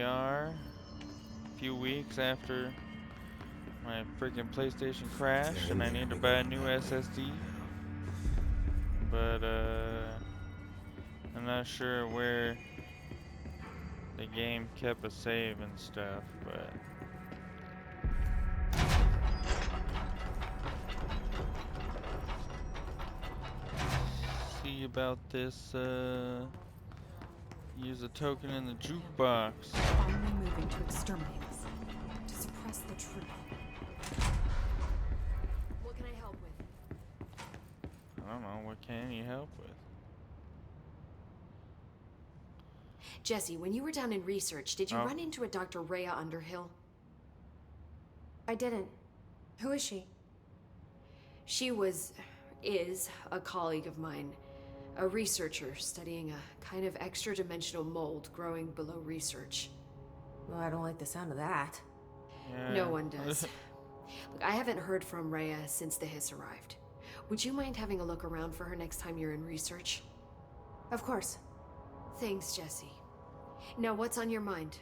we are. A few weeks after my freaking PlayStation crashed and I need to buy a new SSD. But I'm not sure where the game kept a save and stuff, but see about this use a token in the jukebox. Finally moving to exterminate us, to suppress the truth. What can I help with? I don't know, what can you help with? Jesse, when you were down in research, did you run into a Dr. Rhea Underhill? I didn't. Who is she? She is a colleague of mine. A researcher studying a kind of extra-dimensional mold growing below research. Well, I don't like the sound of that. Yeah. No one does. Look, I haven't heard from Rhea since the hiss arrived. Would you mind having a look around for her next time you're in research? Of course. Thanks, Jesse. Now, what's on your mind?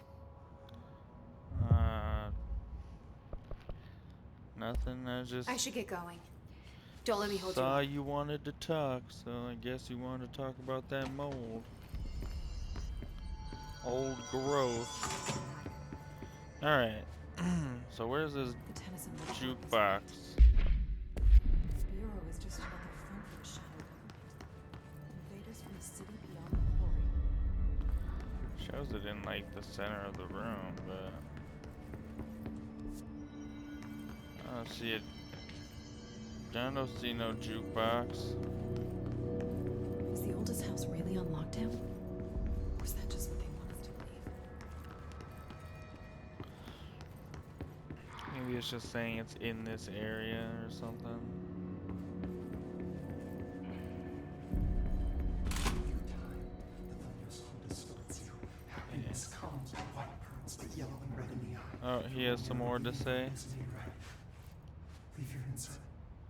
Nothing. I should get going. Don't let me hold you saw up. you wanted to talk, so I guess you wanted to talk about that mold. Old growth. Alright. So where's this jukebox? This bureau is just another front for a shadow government. Invaders from a city beyond the quarry. Shows it in like the center of the room, but I don't see it. I don't see no jukebox. Is the oldest house really on lockdown? Or is that just what they want us to believe? Maybe it's just saying it's in this area or something. Oh, he has some more to say.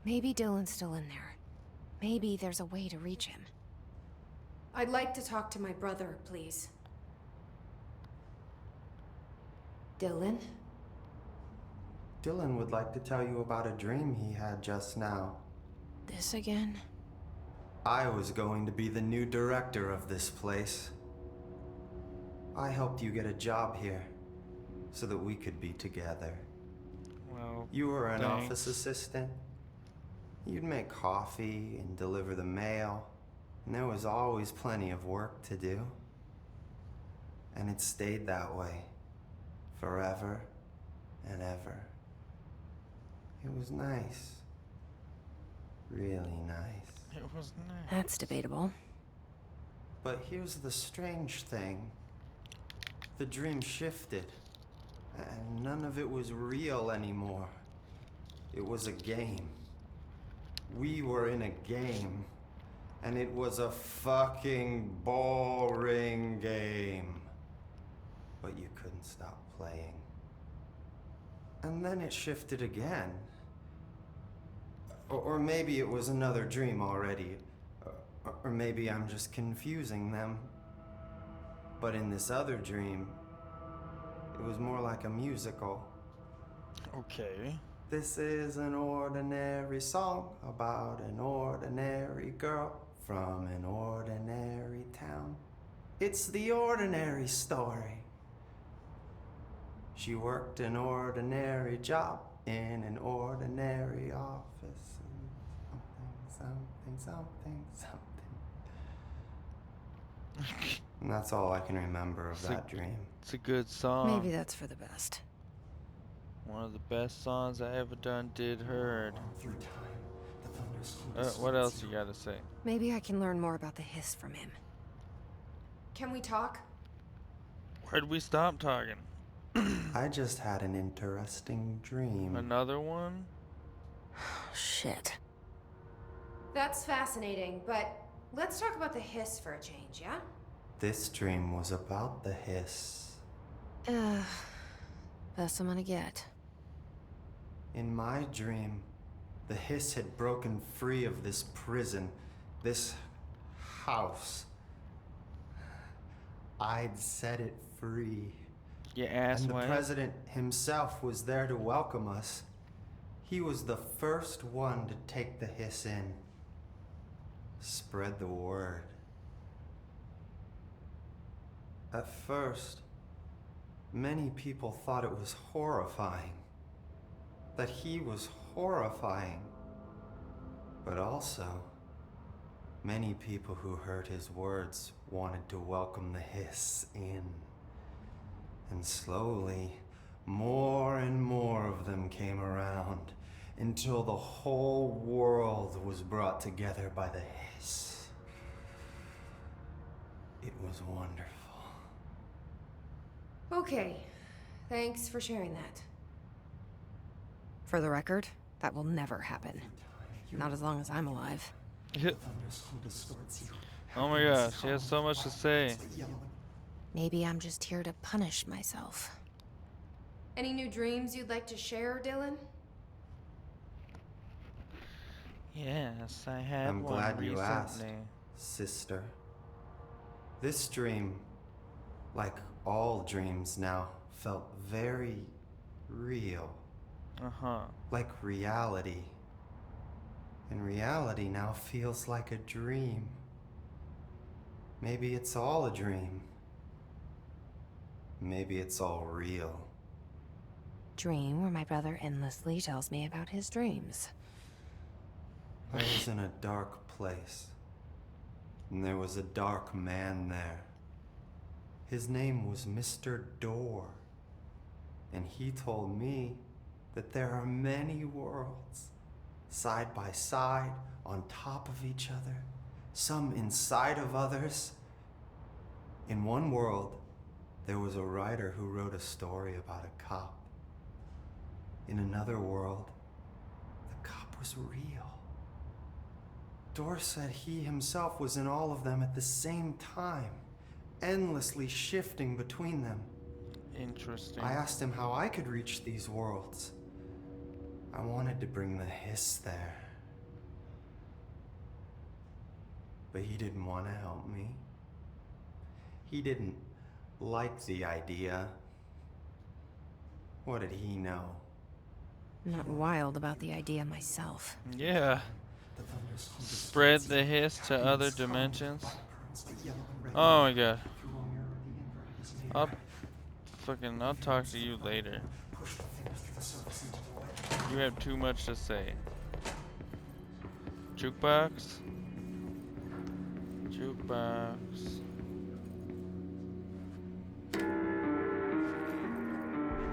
Maybe Dylan's still in there. Maybe there's a way to reach him. I'd like to talk to my brother, please. Dylan? Dylan would like to tell you about a dream he had just now. This again? I was going to be the new director of this place. I helped you get a job here so that we could be together. Well, you were an thanks. office assistant. You'd make coffee and deliver the mail, and there was always plenty of work to do. And it stayed that way, forever and ever. It was nice. Really nice. It was nice. That's debatable. But here's the strange thing. The dream shifted, and none of it was real anymore. It was a game. We were in a game, and it was a fucking boring game. But you couldn't stop playing. And then it shifted again. Or maybe it was another dream already. Or maybe I'm just confusing them. But in this other dream, it was more like a musical. Okay. This is an ordinary song about an ordinary girl from an ordinary town. It's the ordinary story. She worked an ordinary job in an ordinary office. Something. And that's all I can remember of that dream. It's a good song. Maybe that's for the best. One of the best songs I ever did heard. What else you gotta say? Maybe I can learn more about the hiss from him. Can we talk? Where'd we stop talking? I just had an interesting dream. Another one? Shit. That's fascinating, but let's talk about the hiss for a change, yeah? This dream was about the hiss. Best I'm gonna get. In my dream, the hiss had broken free of this prison, this house. I'd set it free. You And the asswipe. president himself was there to welcome us. He was the first one to take the hiss in. Spread the word. At first, many people thought it was horrifying. That he was horrifying. But also, many people who heard his words wanted to welcome the hiss in. And slowly, more and more of them came around until the whole world was brought together by the hiss. It was wonderful. Okay. Thanks for sharing that. For the record, that will never happen. Not as long as I'm alive. Oh my gosh, she has so much to say. Maybe I'm just here to punish myself. Any new dreams you'd like to share, Dylan? Yes, I had I'm one glad recently. you asked, sister. This dream, like all dreams now, felt very real. Uh-huh. Like reality. And reality now feels like a dream. Maybe it's all a dream. Maybe it's all real. Dream where my brother endlessly tells me about his dreams. I was in a dark place. And there was a dark man there. His name was Mr. Door. And he told me that there are many worlds, side by side, on top of each other, some inside of others. In one world, there was a writer who wrote a story about a cop. In another world, the cop was real. Door said he himself was in all of them at the same time, endlessly shifting between them. Interesting. I asked him how I could reach these worlds. I wanted to bring the hiss there. But he didn't want to help me. He didn't like the idea. What did he know? I'm not wild about the idea myself. Yeah. Spread the hiss to other dimensions. Oh my god. I'll talk to you later. You have too much to say. Jukebox? Jukebox.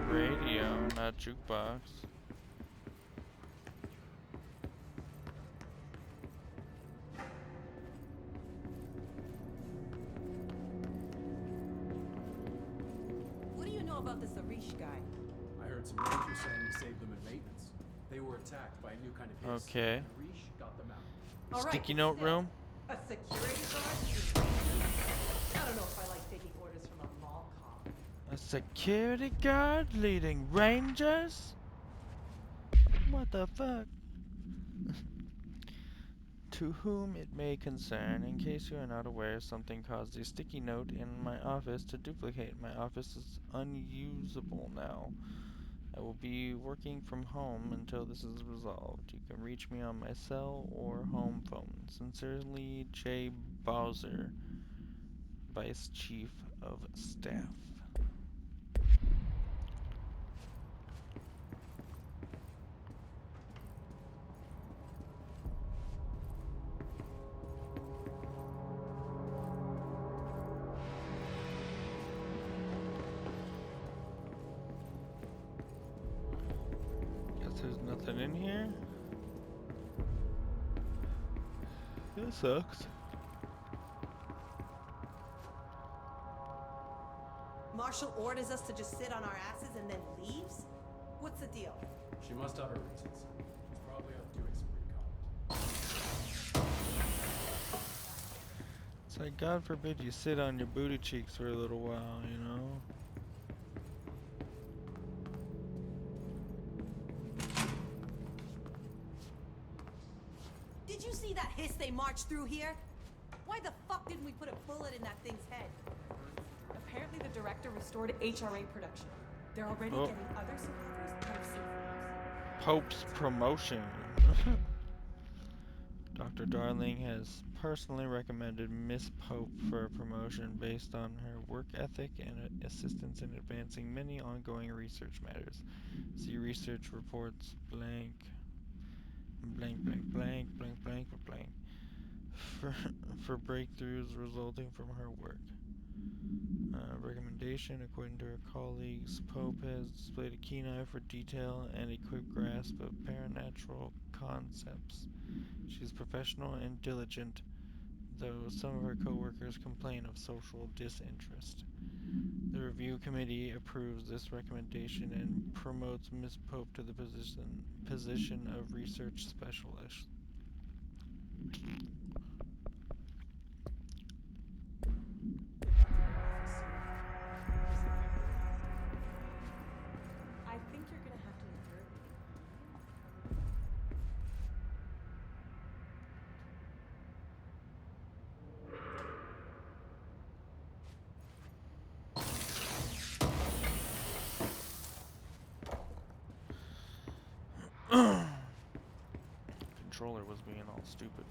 Radio, not jukebox. What do you know about this Arish guy? I heard some rangers saying he saved them in maintenance. They were attacked by a new kind of hiss. Okay. And Arish got them out. All right, Sticky what's note this? room? A security guard? I don't know if I like taking orders from a mall cop. A security guard leading rangers? What the fuck? To whom it may concern, in case you are not aware, something caused a sticky note in my office to duplicate. My office is unusable now. I will be working from home until this is resolved. You can reach me on my cell or home phone. Sincerely, J. Bowser, Vice Chief of Staff. Guess there's nothing in here. That sucks. Marshall orders us to just sit on our asses and then leaves? What's the deal? She must have her reasons. She's probably out doing some recon. It's like, God forbid you sit on your booty cheeks for a little while, you know? Did you see that hiss they marched through here? Why the fuck didn't we put a bullet in that thing's head? Apparently the director restored HRA production. They're already Oh. getting other survivors out of safe rooms. Pope's promotion. Dr. Darling has personally recommended Miss Pope for a promotion based on her work ethic and assistance in advancing many ongoing research matters. See research reports blank, blank, blank, blank, blank, blank, blank, for, for breakthroughs resulting from her work. Recommendation, according to her colleagues, Pope has displayed a keen eye for detail and a quick grasp of paranatural concepts. She is professional and diligent, though some of her coworkers complain of social disinterest. The review committee approves this recommendation and promotes Ms. Pope to the position of research specialist. I think you're gonna have to endure me. Controller was being all stupid.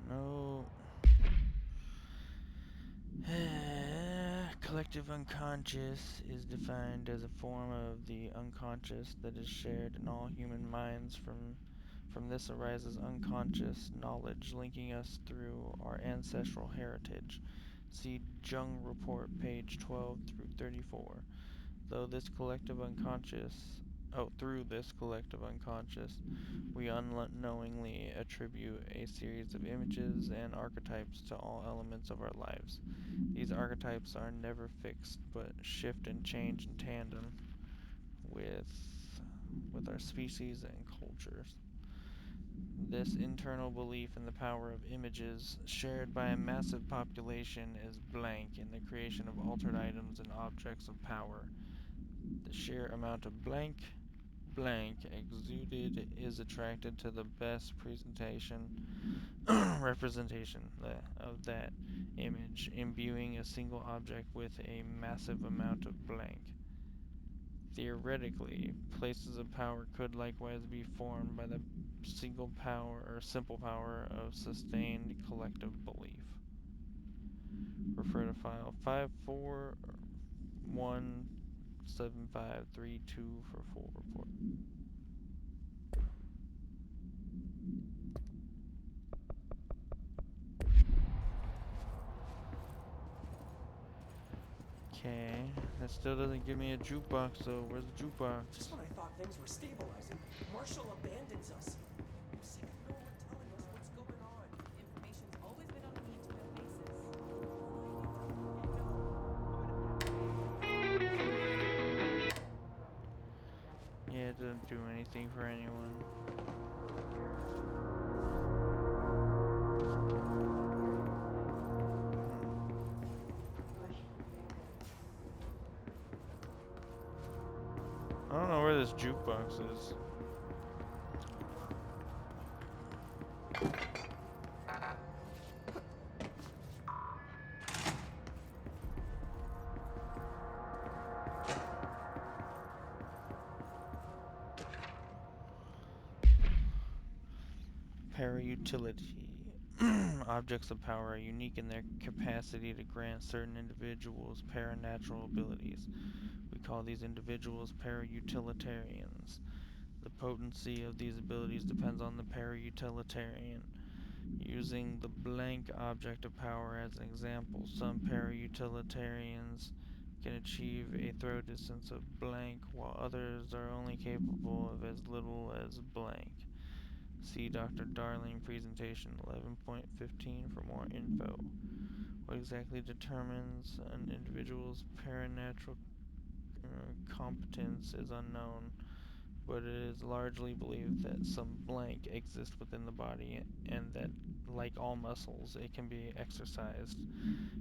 No. Collective unconscious is defined as a form of the unconscious that is shared in all human minds. From this arises unconscious knowledge linking us through our ancestral heritage. See Jung Report, page 12 through 34. Through this collective unconscious, we unknowingly attribute a series of images and archetypes to all elements of our lives. These archetypes are never fixed, but shift and change in tandem with our species and cultures. This internal belief in the power of images, shared by a massive population, is blank in the creation of altered items and objects of power. The sheer amount of blank exuded is attracted to the best representation of that image, imbuing a single object with a massive amount of blank. Theoretically, places of power could likewise be formed by the simple power of sustained collective belief. Refer to file 5417532 for full report. Okay, that still doesn't give me a jukebox though. Where's the jukebox? Just when I thought things were stabilizing, Marshall abandons us. I'm sick of no one telling us what's going on. Information's always been on a need-to-know basis. Yeah, it doesn't do anything for anyone. I don't know where this jukebox is. Para-utility. Objects of power are unique in their capacity to grant certain individuals paranatural abilities. We call these individuals para-utilitarians. The potency of these abilities depends on the para-utilitarian. Using the blank object of power as an example, some para-utilitarians can achieve a throw distance of blank, while others are only capable of as little as blank. See Dr. Darling presentation 11.15 for more info. What exactly determines an individual's paranatural competence is unknown, but it is largely believed that some blank exists within the body and that, like all muscles, it can be exercised.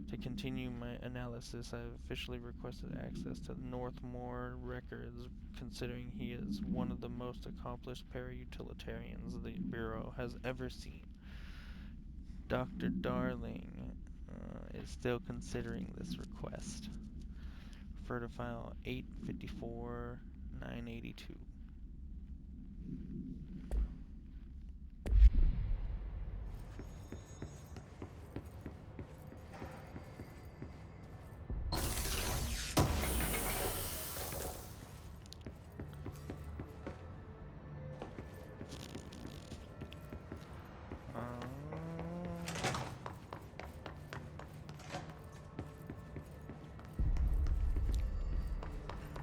To continue my analysis, I have officially requested access to Northmore records, considering he is one of the most accomplished para-utilitarians the Bureau has ever seen. Dr. Darling is still considering this request. Refer to file 854-982.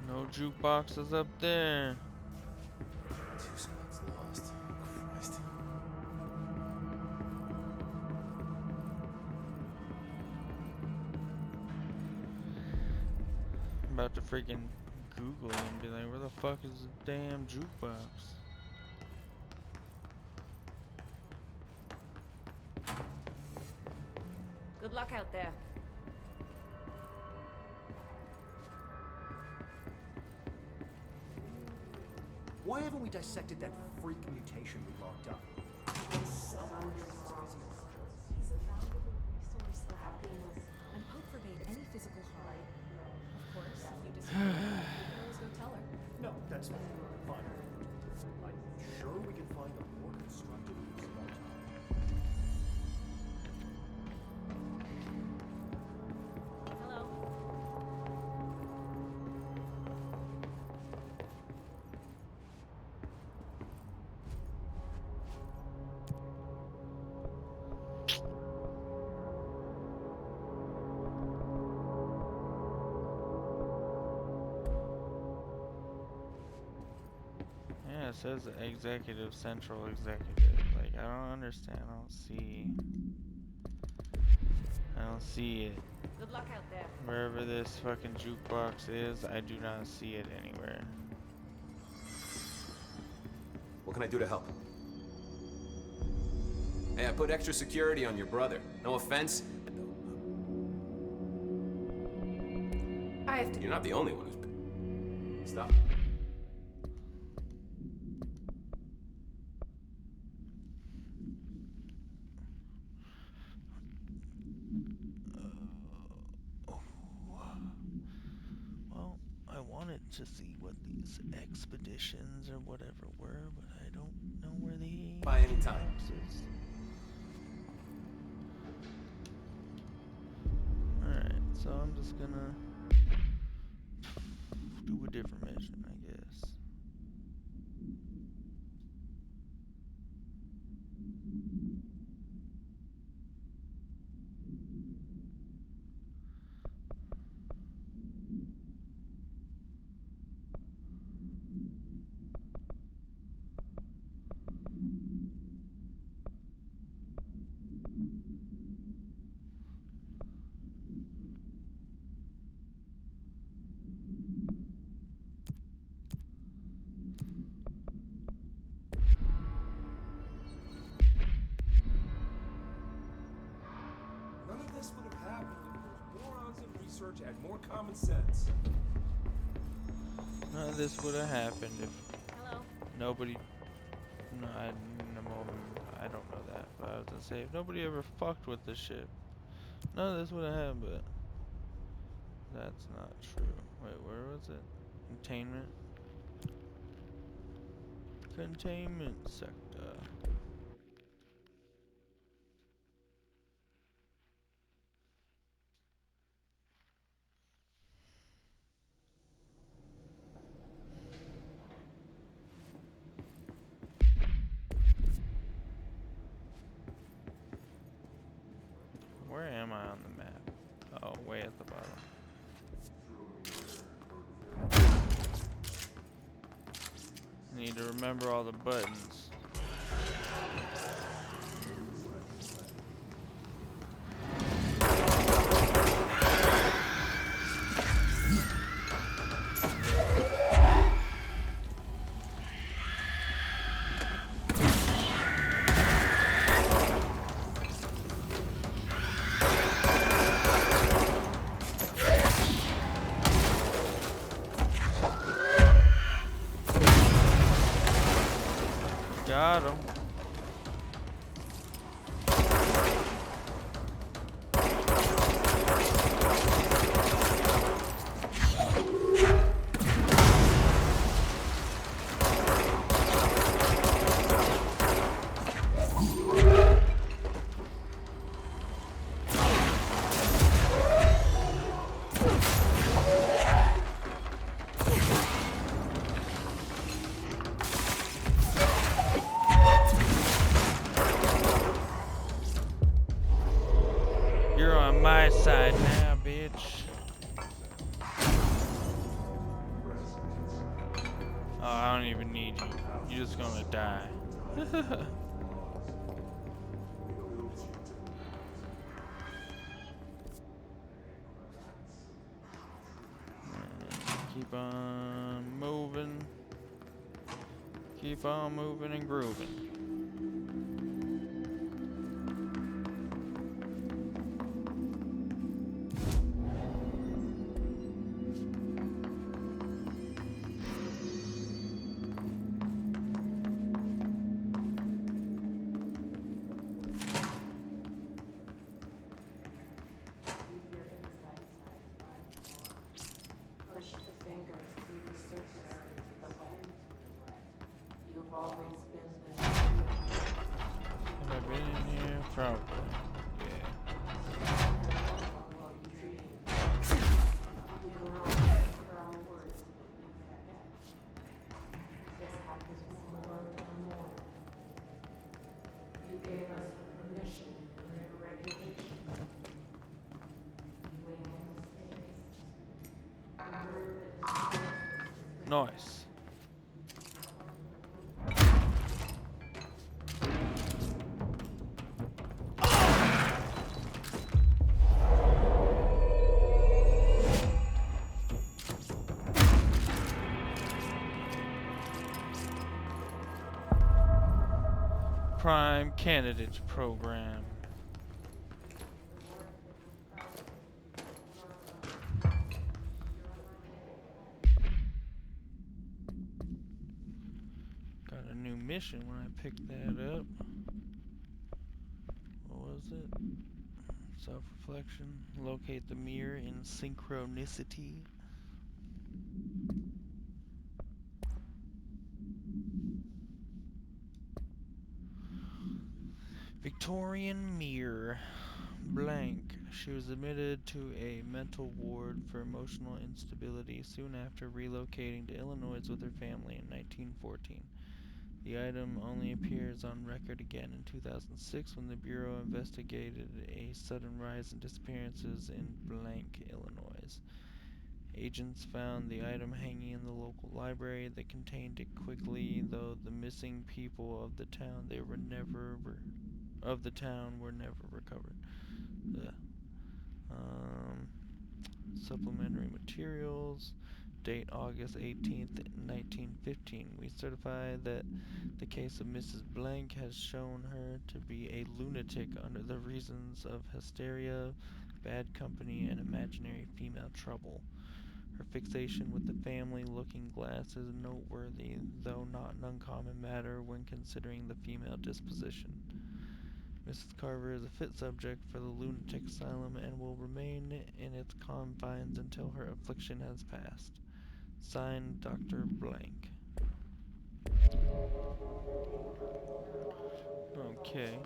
No jukeboxes up there. 2 spots lost. Christ. I'm about to freaking Google it and be like, where the fuck is the damn jukebox? Good luck out there. Why haven't we dissected that freak mutation we locked up? He's a valuable resource lab. And Pope forbade any physical harm. Of course, if you disagree, you can always go tell her. No, that's fine. I'm sure we can find a more constructive use of our time. Hello. Yeah, it says executive, central executive. Like, I don't understand. I don't see it. Good luck out there. Wherever this fucking jukebox is, I do not see it anywhere. What can I do to help? Hey, I put extra security on your brother. No offense. I have to. You're not the only one who's... Stop. Well, I wanted to see what these expeditions or whatever were, but I don't know where the By any time. jukebox is. Alright, so I'm just gonna do a different mission, I guess. None of this would have happened if those morons in research had more common sense. None of this would have happened if Hello. nobody... No, I don't know that, but I was gonna say, if nobody ever fucked with the ship, none of this would have happened, but that's not true. Wait, where was it? Containment? Containment sector. Where am I on the map? Oh, way at the bottom. Need to remember all the buttons. on my side now, bitch. Oh, I don't even need you. You're just gonna die. Keep on moving. Keep on moving and grooving. Push the fingers through the surface of the web. You've always been the Have I been in here? Probably. Yeah. This happens more and more. You gave us permission and regulation. Nice. Prime Candidates Program. Got a new mission when I picked that up. What was it? Self-reflection. Locate the mirror in synchronicity. Victorian mirror. Blank. She was admitted to a mental ward for emotional instability soon after relocating to Illinois with her family in 1914. The item only appears on record again in 2006 when the Bureau investigated a sudden rise in disappearances in Blank, Illinois. Agents found the item hanging in the local library. They contained it quickly, though the missing people of the town were never recovered. Ugh. Supplementary materials. Date August 18th, 1915. We certify that the case of Mrs. Blank has shown her to be a lunatic under the reasons of hysteria, bad company, and imaginary female trouble. Her fixation with the family looking glass is noteworthy, though not an uncommon matter when considering the female disposition. Mrs. Carver is a fit subject for the lunatic asylum and will remain in its confines until her affliction has passed. Signed, Dr. Blank. Okay.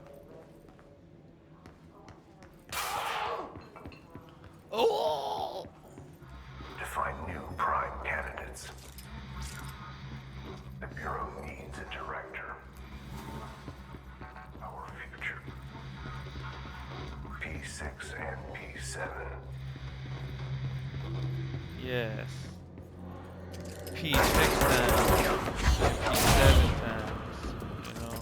Oh! To find new prime candidates, the Bureau needs a director. Our future. P6 and P7. Yes. P6 times, P7 times, you know.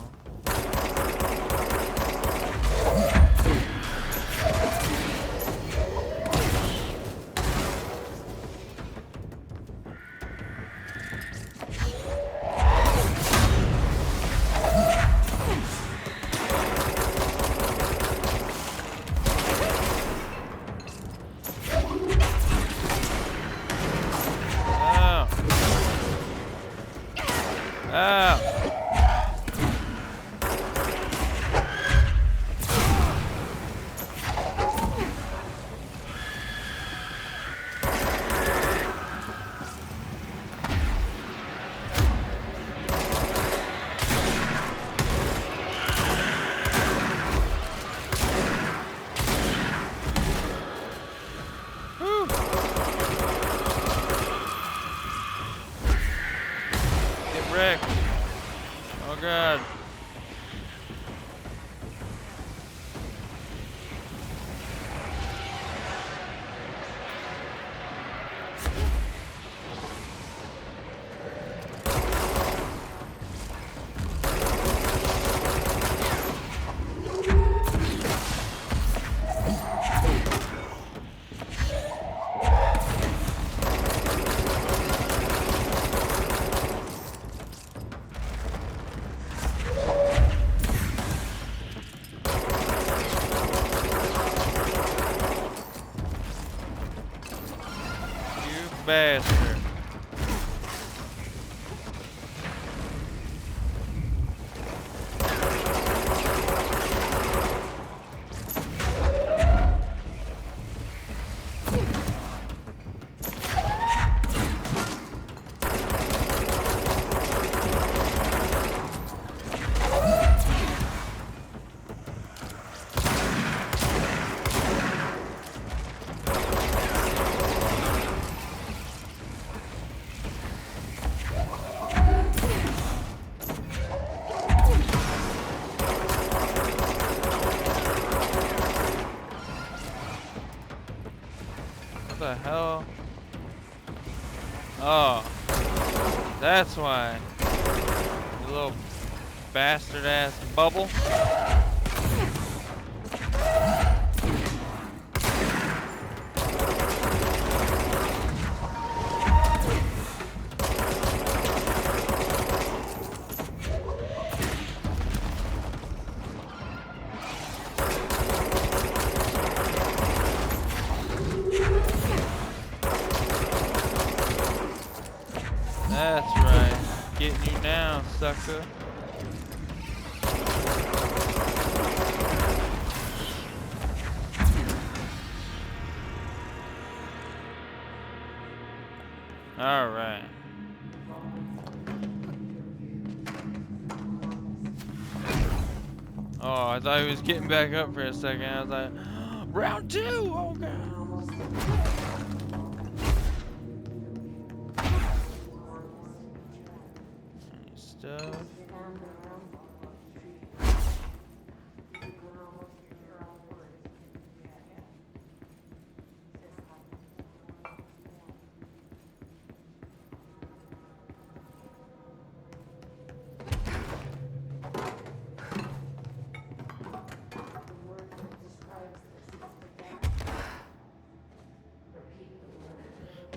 bastard. What the hell? Oh, that's why. You little bastard ass bubble. That's right. Getting you now, sucker. Alright. Oh, I thought he was getting back up for a second. I was like, round two! Oh, God. Any stuff?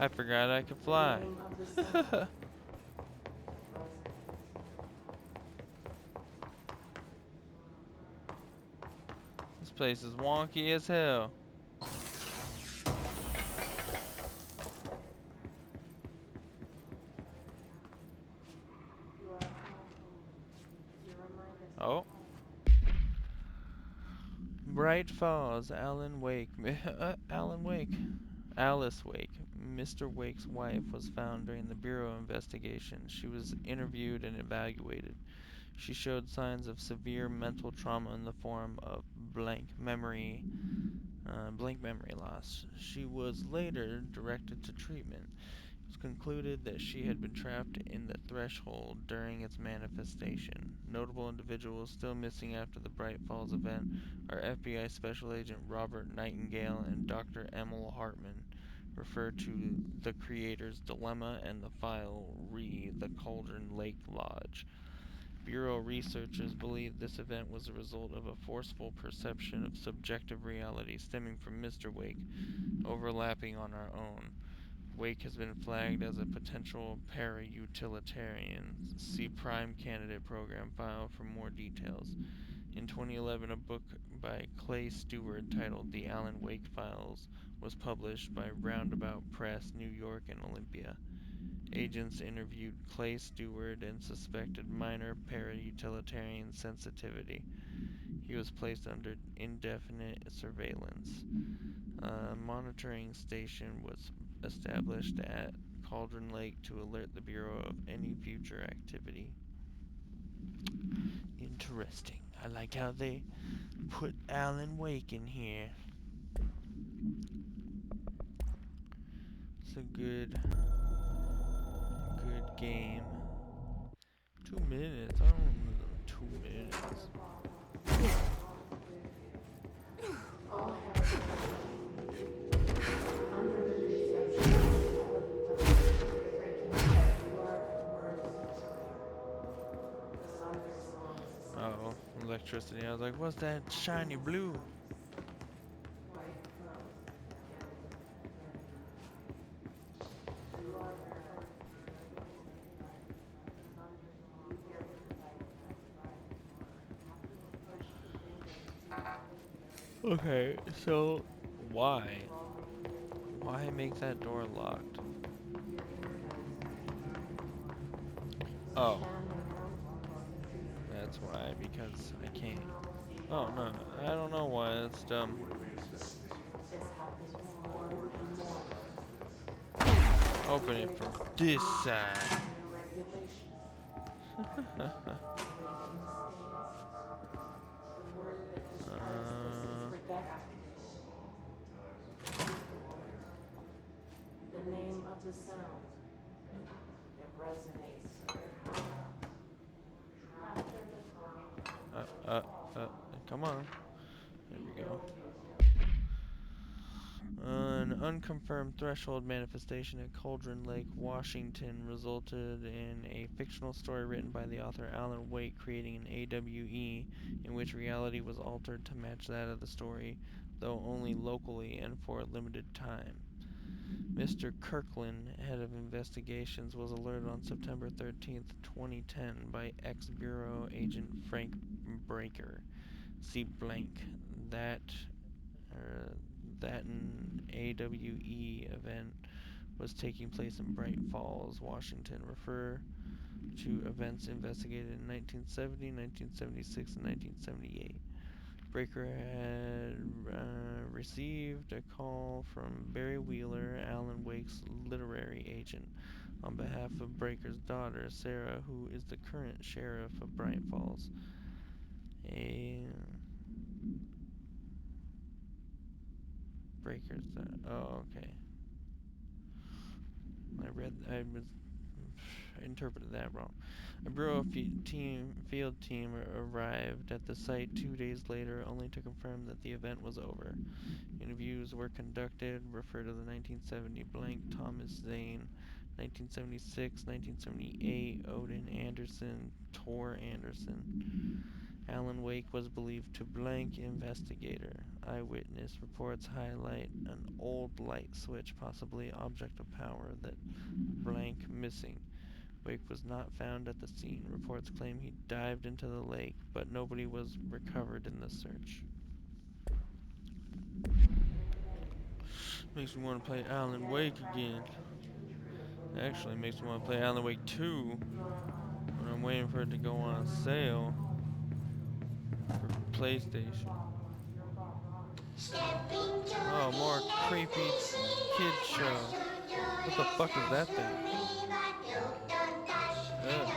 I forgot I could fly. This place is wonky as hell. Oh. Bright Falls, Alan Wake. Alan Wake. Alice Wake. Mr. Wake's wife was found during the Bureau investigation. She was interviewed and evaluated. She showed signs of severe mental trauma in the form of blank memory loss. She was later directed to treatment. It was concluded that she had been trapped in the threshold during its manifestation. Notable individuals still missing after the Bright Falls event are FBI Special Agent Robert Nightingale and Dr. Emil Hartman, referred to the Creator's Dilemma and the file re the Cauldron Lake Lodge. Bureau researchers believe this event was a result of a forceful perception of subjective reality stemming from Mr. Wake overlapping on our own. Wake has been flagged as a potential para-utilitarian. See Prime Candidate Program file for more details. In 2011, a book by Clay Stewart titled The Alan Wake Files was published by Roundabout Press, New York and Olympia. Agents interviewed Clay Stewart and suspected minor para-utilitarian sensitivity. He was placed under indefinite surveillance. A monitoring station was established at Cauldron Lake to alert the Bureau of any future activity. Interesting. I like how they put Alan Wake in here. It's a good game. 2 minutes. I don't know. 2 minutes. Uh-oh, electricity. I was like, what's that shiny blue? Okay, so why? Why make that door locked? Oh. That's why, because I can't. Oh, no. I don't know why. That's dumb. Open it from this side. The name of the sound. It resonates. Come on. There we go. An unconfirmed threshold manifestation at Cauldron Lake, Washington, resulted in a fictional story written by the author Alan Wake, creating an AWE in which reality was altered to match that of the story, though only locally and for a limited time. Mr. Kirkland, head of investigations, was alerted on September 13th, 2010 by ex-Bureau agent Frank Breaker. See blank. That an AWE event was taking place in Bright Falls, Washington. Refer to events investigated in 1970, 1976, and 1978. Breaker had received a call from Barry Wheeler, Alan Wake's literary agent, on behalf of Breaker's daughter, Sarah, who is the current sheriff of Bright Falls. Breaker's oh, okay. I interpreted that wrong. A Bureau field team arrived at the site 2 days later, only to confirm that the event was over. Interviews were conducted. Refer to the 1970 blank Thomas Zane, 1976, 1978 Odin Anderson, Tor Anderson. Alan Wake was believed to blank investigator. Eyewitness reports highlight an old light switch, possibly object of power, that blank missing. Wake was not found at the scene. Reports claim he dived into the lake, but nobody was recovered in the search. Makes me want to play Alan Wake again. Actually, makes me want to play Alan Wake 2 when I'm waiting for it to go on sale for PlayStation. Oh, more creepy kid show. What the fuck is that thing? Ugh.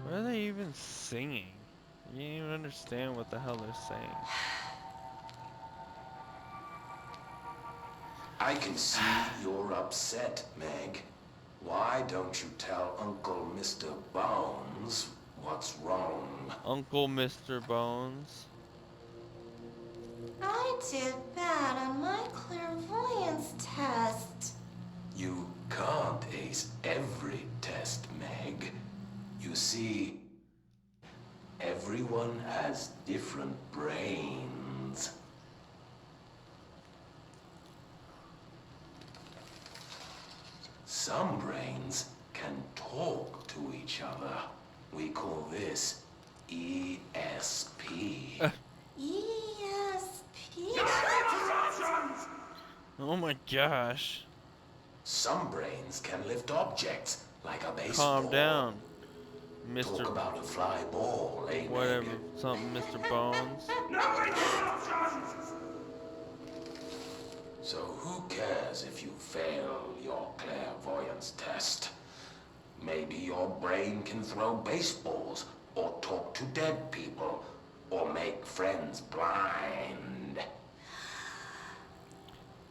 What are they even singing? You can't even understand what the hell they're saying. I can see you're upset, Meg. Why don't you tell Uncle Mr. Bones what's wrong? Uncle Mr. Bones. I did bad on my clairvoyance test. You can't ace every test, Meg. You see, everyone has different brains. Some brains can talk to each other. We call this ESP. ESP? Oh my gosh. Some brains can lift objects like a baseball. Calm down, Mr. Talk about a fly ball, eh, whatever, Meg? something, Mr. Bones. So who cares if you fail your clairvoyance test? Maybe your brain can throw baseballs, or talk to dead people, or make friends blind.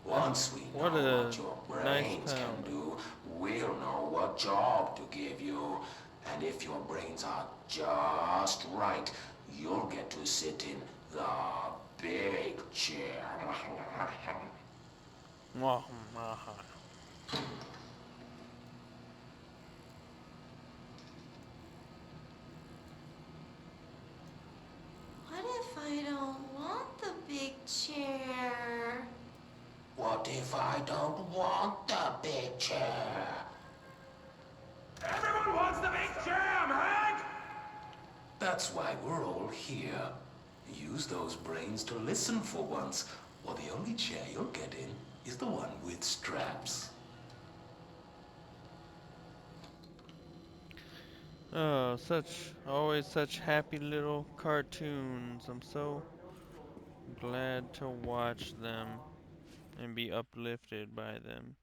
Once we know what your brains can do, we'll know what job to give you. And if your brains are just right, you'll get to sit in the big chair. What if I don't want the big chair? What if I don't want the big chair? Everyone wants the big chair, Meg! That's why we're all here. Use those brains to listen for once, or the only chair you'll get in is the one with straps. Oh, always such happy little cartoons. I'm so glad to watch them and be uplifted by them.